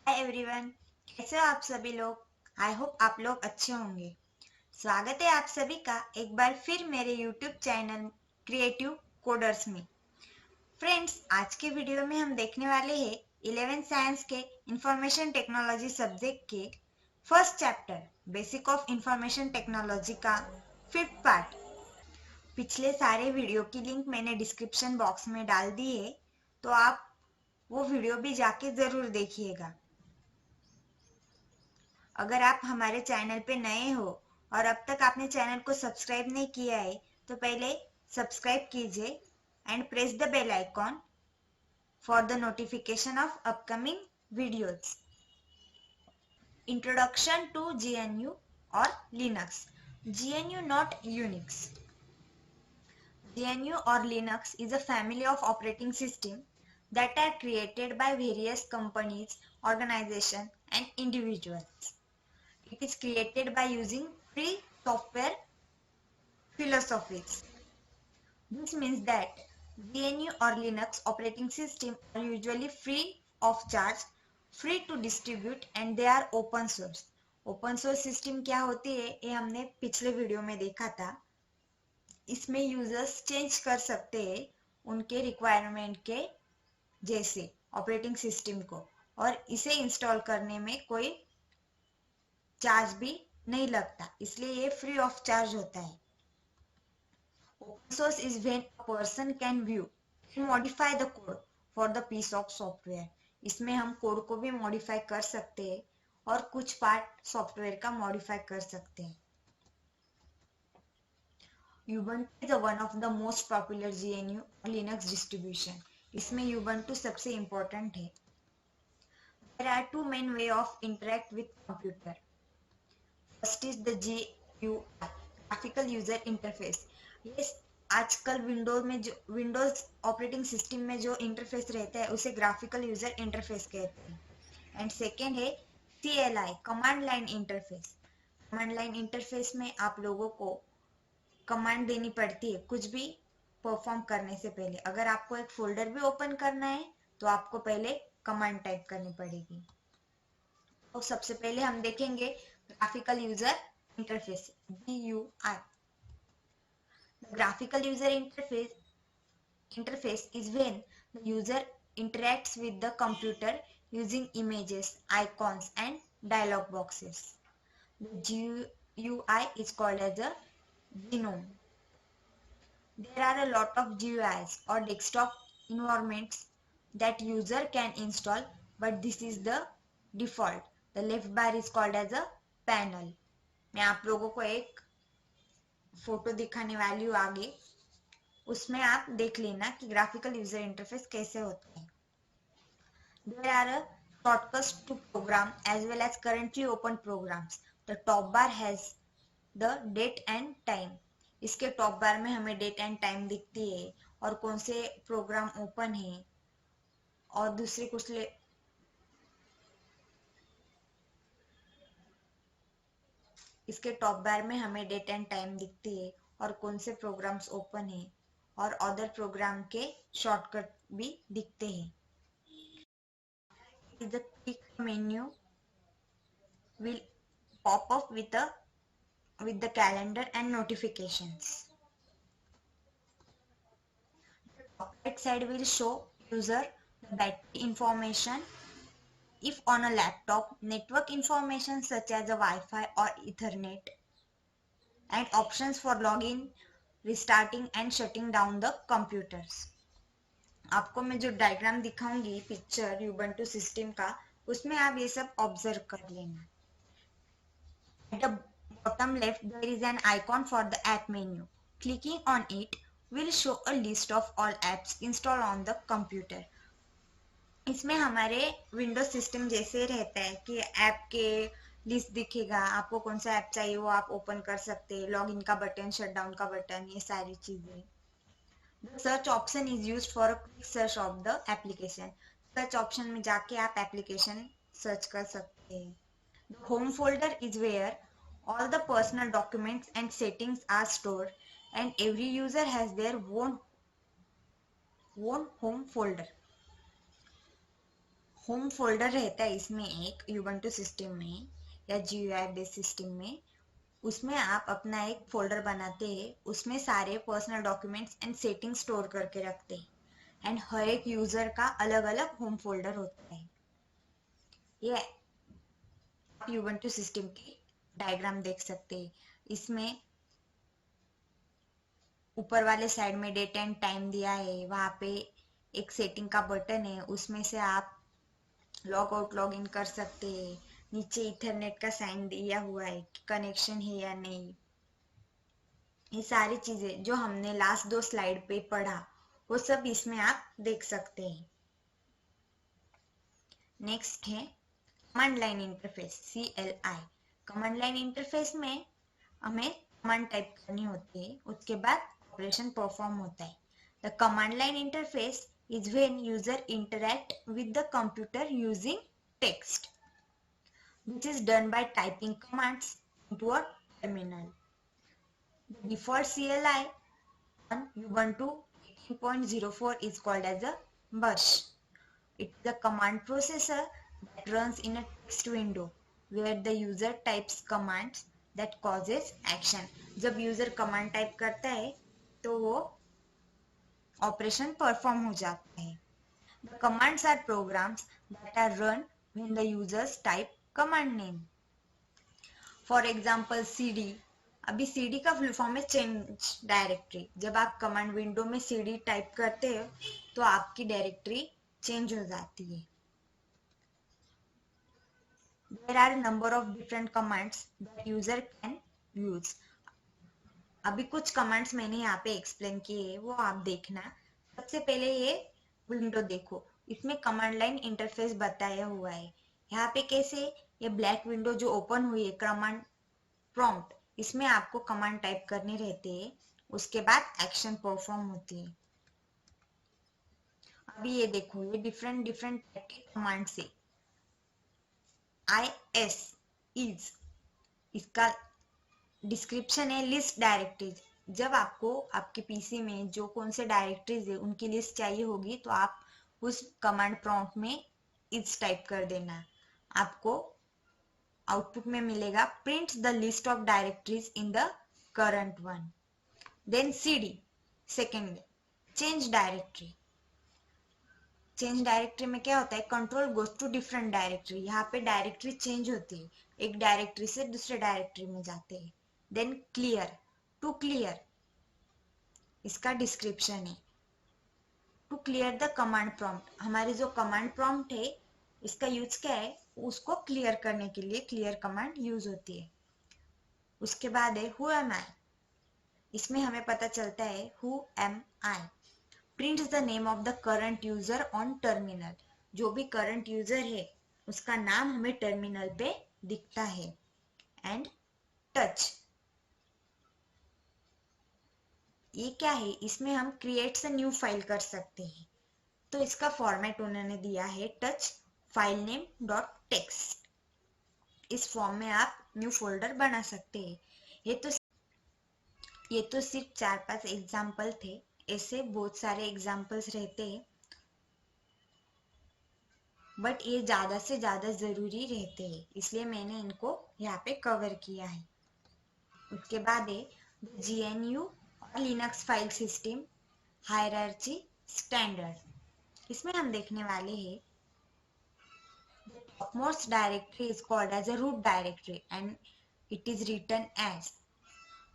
Hi everyone, कैसे हो आप सभी लोग। आई होप आप लोग अच्छे होंगे। स्वागत है आप सभी का एक बार फिर मेरे यूट्यूब चैनल क्रिएटिव कोडर्स में। फ्रेंड्स, आज के वीडियो में हम देखने वाले हैं 11th साइंस के इंफॉर्मेशन टेक्नोलॉजी सब्जेक्ट के first chapter basic of information technology का फिफ्थ पार्ट। पिछले सारे वीडियो की लिंक मैंने डिस्क्रिप्शन बॉक्स में डाल दी है, तो आप वो वीडियो भी जाके ज़रूर देखिएगा। अगर आप हमारे चैनल पे नए हो और अब तक आपने चैनल को सब्सक्राइब नहीं किया है तो पहले सब्सक्राइब कीजिए and press the bell icon for the notification of upcoming videos. Introduction to GNU और Linux. GNU not Unix. GNU or Linux is a family of operating systems that are created by various companies, organizations, and individuals. It is created by using free software philosophies. This means that GNU or Linux operating system are usually free of charge, free to distribute and they are open source. Open source system क्या होती है ये हमने पिछले video में देखा था। इसमें यूजर्स चेंज कर सकते हैं उनके रिक्वायरमेंट के जैसे ऑपरेटिंग सिस्टम को, और इसे इंस्टॉल करने में कोई चार्ज भी नहीं लगता, इसलिए ये फ्री ऑफ चार्ज होता है। Open source is when a person can view and modify the code for the piece of software. इसमें हम कोड को भी मॉडिफाई कर सकते हैं और कुछ पार्ट सॉफ्टवेयर का मॉडिफाई कर सकते हैं। Ubuntu is one of the most popular GNU Linux distribution. इसमें Ubuntu सबसे इम्पोर्टेंट है। There are two main way of interact with computer. First is the GUI, graphical user interface. ये आजकल Windows operating system में जो interface रहता है उसे ग्राफिकल यूजर इंटरफेस कहते हैं। एंड सेकेंड है CLI, command line interface. Command line interface में आप लोगों को कमांड देनी पड़ती है कुछ भी परफॉर्म करने से पहले। अगर आपको एक फोल्डर भी ओपन करना है तो आपको पहले कमांड टाइप करनी पड़ेगी। तो सबसे पहले हम देखेंगे graphical user interface, GUI. The graphical user interface is when the user interacts with the computer using images, icons, and dialog boxes. The GUI is called as a genome. There are a lot of GUIs or desktop environments that user can install, but this is the default. The left bar is called as a panel. मैं आप लोगों को एक photo दिखाने वाली हूँ आगे, उसमें आप देख लेना कि ग्राफिकल यूजर इंटरफेस कैसे होता है। There are a shortcuts to program as well as currently open programs. The top bar has the date and time. इसके टॉप बार में हमें डेट एंड टाइम दिखती है और कौन से प्रोग्राम ओपन है और दूसरे कुछ इसके टॉप बार में हमें डेट एंड टाइम दिखती है और कौन से प्रोग्राम्स ओपन है और अदर प्रोग्राम के शॉर्टकट भी दिखते हैं। The quick menu will pop up with the calendar and notifications. The top right side will show user the battery information. If on a laptop, network information such as a Wi-Fi or Ethernet, and options for login, restarting and shutting down the computers. आपको मैं जो diagram दिखाऊंगी picture Ubuntu system का, उसमें आप ये सब observe कर लेना। At the bottom left, there is an icon for the app menu. Clicking on it will show a list of all apps installed on the computer. इसमें हमारे विंडोज सिस्टम जैसे रहता है कि ऐप के लिस्ट दिखेगा, आपको कौन सा ऐप चाहिए वो आप ओपन कर सकते हैं, लॉगिन का बटन, शटडाउन का बटन, ये सारी चीजें। The search option is used for a quick search of the application. Search option में जाके आप एप्लीकेशन सर्च कर सकते हैं। The home folder is where all the personal documents and settings are stored, and every user has their own home folder. Home folder रहता है इसमें एक Ubuntu सिस्टम में या GUI बेस्ड सिस्टम में, उसमें आप अपना एक फोल्डर बनाते हैं, उसमें सारे personal documents and setting store करके रखते हैं एंड हर एक यूजर का अलग अलग होम फोल्डर होता है। ये आप Ubuntu सिस्टम की डायग्राम देख सकते हैं। इसमें ऊपर वाले साइड में डेट एंड टाइम दिया है, वहाँ पे एक सेटिंग का बटन है, उसमें से आप लॉग आउट लॉग इन कर सकते हैं। नीचे इथरनेट का साइन दिया हुआ है कि कनेक्शन है या नहीं। ये सारी चीजें जो हमने लास्ट 2 स्लाइड पे पढ़ा वो सब इसमें आप देख सकते हैं। नेक्स्ट है command line interface CLI। Command line interface में हमें कमांड टाइप करनी होती है, उसके बाद ऑपरेशन परफॉर्म होता है। The command line interface is when user interact with the computer using text. This is done by typing commands into a terminal. The default CLI on Ubuntu 18.04 is called as a BUSH. It is a command processor that runs in a text window where the user types commands that causes action. जब user command type करता है तो वो operation perform हो जाता है। The commands are programs that are run when the users type command name. For example, CD। अभी CD का फुल फॉर्म है चेंज डायरेक्टरी। जब आप कमांड विंडो में CD टाइप करते हो तो आपकी डायरेक्टरी चेंज हो जाती है। There are a number of different commands that user can use. अभी कुछ कमांड्स मैंने यहाँ पे एक्सप्लेन किए हैं, वो आप देखना। सबसे पहले ये विंडो देखो, इसमें कमांड लाइन इंटरफेस बताया हुआ है। यहाँ पे कैसे ये ब्लैक विंडो जो ओपन हुई है कमांड प्रॉम्प्ट, इसमें आपको कमांड टाइप करने रहते हैं, उसके बाद एक्शन परफॉर्म होती है। अभी ये देखो, ये डिफरेंट डिफरेंट टाइप के कमांड से IS इज, इसका डिस्क्रिप्शन है लिस्ट डायरेक्टरीज। जब आपको आपके पीसी में जो कौन से डायरेक्टरीज है उनकी लिस्ट चाहिए होगी तो आप उस कमांड प्रॉम्प्ट में इज टाइप कर देना। आपको आउटपुट में मिलेगा print the list of directories in the current one. Then CD second change directory. Change directory में क्या होता है, control goes to different directory. यहाँ पे डायरेक्टरी चेंज होती है, एक डायरेक्टरी से दूसरे डायरेक्टरी में जाते हैं। देन क्लियर, टू क्लियर, इसका डिस्क्रिप्शन है to clear the command prompt. हमारी जो कमांड प्रॉम्प्ट है इसका यूज क्या है, उसको क्लियर करने के लिए क्लियर कमांड यूज होती है। उसके बाद है हु एम आई। इसमें हमें पता चलता है who am I prints the name of the current user on terminal. जो भी करंट यूजर है उसका नाम हमें टर्मिनल पे दिखता है। एंड टच, ये क्या है, इसमें हम क्रिएट से न्यू फाइल कर सकते हैं। तो इसका फॉर्मेट उन्होंने दिया है touch file name dot text. इस फॉर्म में आप न्यू फोल्डर बना सकते हैं। ये तो सिर्फ 4-5 एग्जाम्पल थे, ऐसे बहुत सारे एग्जाम्पल्स रहते हैं, बट ये ज्यादा से ज्यादा जरूरी रहते हैं, इसलिए मैंने इनको यहाँ पे कवर किया है। उसके बाद है GNU और Linux file system hierarchy standard. इसमें हम देखने वाले हैं topmost directory is called as a root directory and it is written as।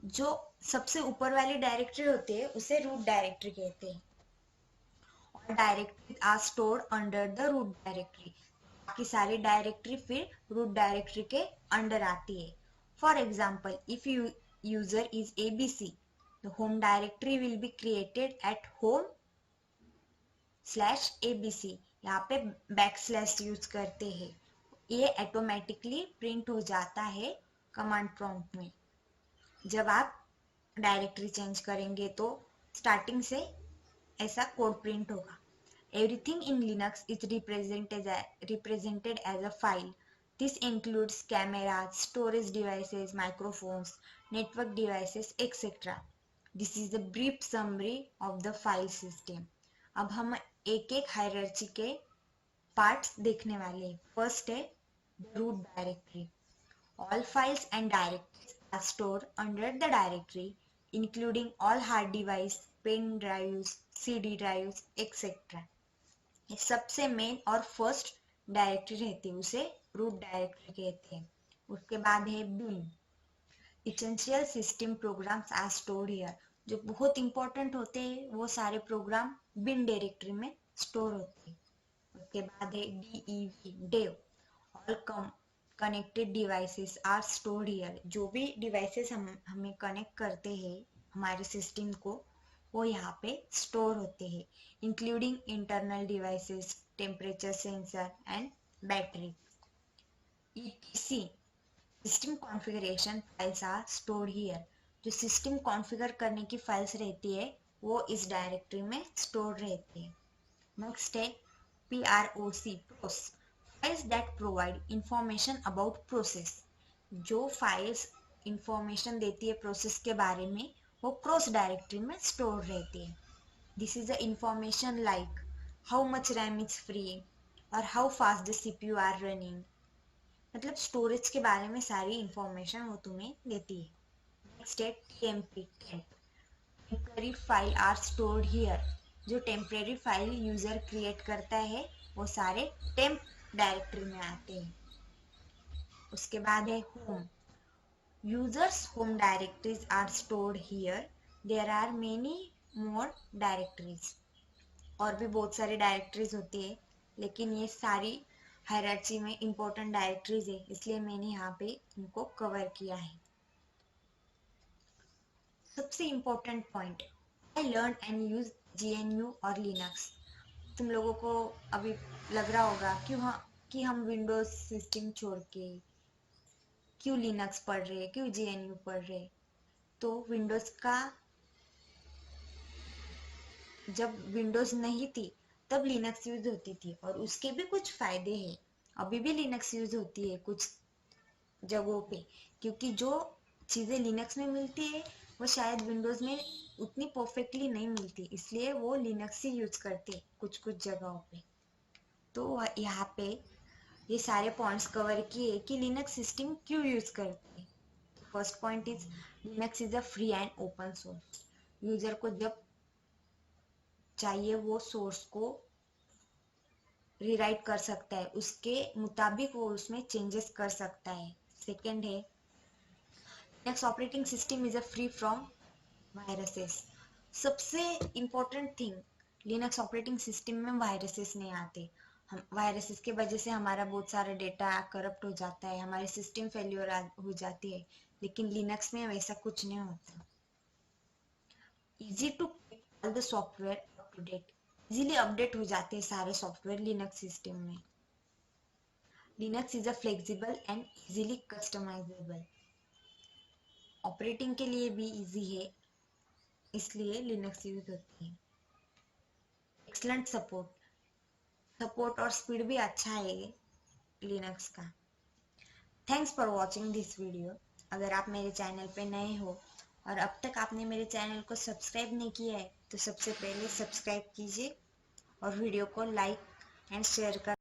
जो सबसे ऊपर वाली डायरेक्टरी होती है उसे रूट डायरेक्टरी कहते हैं। और directory are stored under the root directory. बाकी सारी डायरेक्टरी फिर रूट डायरेक्टरी के अंडर आती है। For example if user is ABC, the home directory will be created at home/ABC। यहाँ पे बैकस्लैश यूज करते हैं, ये ऑटोमेटिकली प्रिंट हो जाता है कमांड प्रॉम्प्ट में। जब आप डायरेक्टरी चेंज करेंगे तो स्टार्टिंग से ऐसा कोड प्रिंट होगा। Everything in Linux is represented as a file. This includes cameras, storage devices, microphones, network devices, etc. This is the brief summary of the file system. अब हम एक एक hierarchy के पार्ट्स देखने वाले। फर्स्ट है root directory. All files and directories are stored under the directory, including all hard drives, pen drives, CD drives, etc. ये सबसे मेन और फर्स्ट डायरेक्टरी रहती है, उसे रूट डायरेक्टरी कहते हैं। उसके बाद है bin. Essential system programs are stored here. जो बहुत इंपॉर्टेंट होते हैं वो सारे प्रोग्राम बिन डायरेक्टरी में स्टोर होते हैं। उसके बाद है DEV dev. All connected devices are stored here. जो भी डिवाइसेस हमें कनेक्ट करते हैं हमारे सिस्टम को, वो यहाँ पे स्टोर होते हैं, including internal devices, temperature sensor and battery. ETC system configuration files are stored here. जो सिस्टम कॉन्फ़िगर करने की फाइल्स रहती है वो इस डायरेक्टरी में स्टोर रहती है। नेक्स्ट है PROC pros. Files that provide information about process. जो फाइल्स इंफॉर्मेशन देती है प्रोसेस के बारे में वो प्रोस डायरेक्टरी में स्टोर रहती है। This is the information like how much RAM is free और how fast the CPU are running. मतलब स्टोरेज के बारे में सारी इंफॉर्मेशन वो तुम्हें देती है। नेक्स्ट है TMP temporary file are stored here. जो टेम्पररी फाइल यूजर क्रिएट करता है वो सारे टेम्प डायरेक्टरी में आते हैं। उसके बाद है home. Users home directories are stored here. There are many more directories. और भी बहुत सारी डायरेक्टरीज होती है, लेकिन ये सारी हायरार्ची में इंपॉर्टेंट डायरेक्टरीज है, इसलिए मैंने यहाँ पे इनको कवर किया है। सबसे important point, I learn and use GNU और लिनक्स। तुम लोगों को अभी लग रहा होगा कि हम विंडोज सिस्टम छोड़ के क्यों लिनक्स पढ़ रहे, क्यों GNU पढ़ रहे। तो विंडोज का जब विंडोज नहीं थी तब लिनक्स यूज होती थी और उसके भी कुछ फायदे हैं। अभी भी लिनक्स यूज होती है कुछ जगहों पे, क्योंकि जो चीज़ें लिनक्स में मिलती है वो शायद विंडोज़ में उतनी परफेक्टली नहीं मिलती, इसलिए वो लिनक्स ही यूज करते कुछ कुछ जगहों पे। तो यहाँ पे ये सारे पॉइंट्स कवर किए कि लिनक्स सिस्टम क्यों यूज करते हैं। First point is Linux is a free and open source. User को जब चाहिए वो सोर्स को रीराइट कर सकता है, उसके मुताबिक वो उसमें चेंजेस कर सकता है। सेकेंड है Linux operating system is a free from viruses. सबसे important thing, Linux operating system में वायरसेस नहीं आते। हम वायरसेस के वजह से हमारा बहुत सारा डेटा करप्ट हो जाता है, हमारी सिस्टम फेल्योर हो जाती है, लेकिन लिनक्स में वैसा कुछ नहीं होता। Easy to keep all the software up to date. Easily update हो जाते हैं सारे सॉफ्टवेयर लिनक्स सिस्टम में। Linux is a flexible and easily customisable. Operating के लिए भी इजी है, इसलिए लिनक्स यूज होती है। एक्सलेंट सपोर्ट और स्पीड भी अच्छा है लिनक्स का। Thanks for watching this video. अगर आप मेरे चैनल पे नए हो और अब तक आपने मेरे चैनल को सब्सक्राइब नहीं किया है तो सबसे पहले सब्सक्राइब कीजिए और वीडियो को लाइक एंड शेयर कर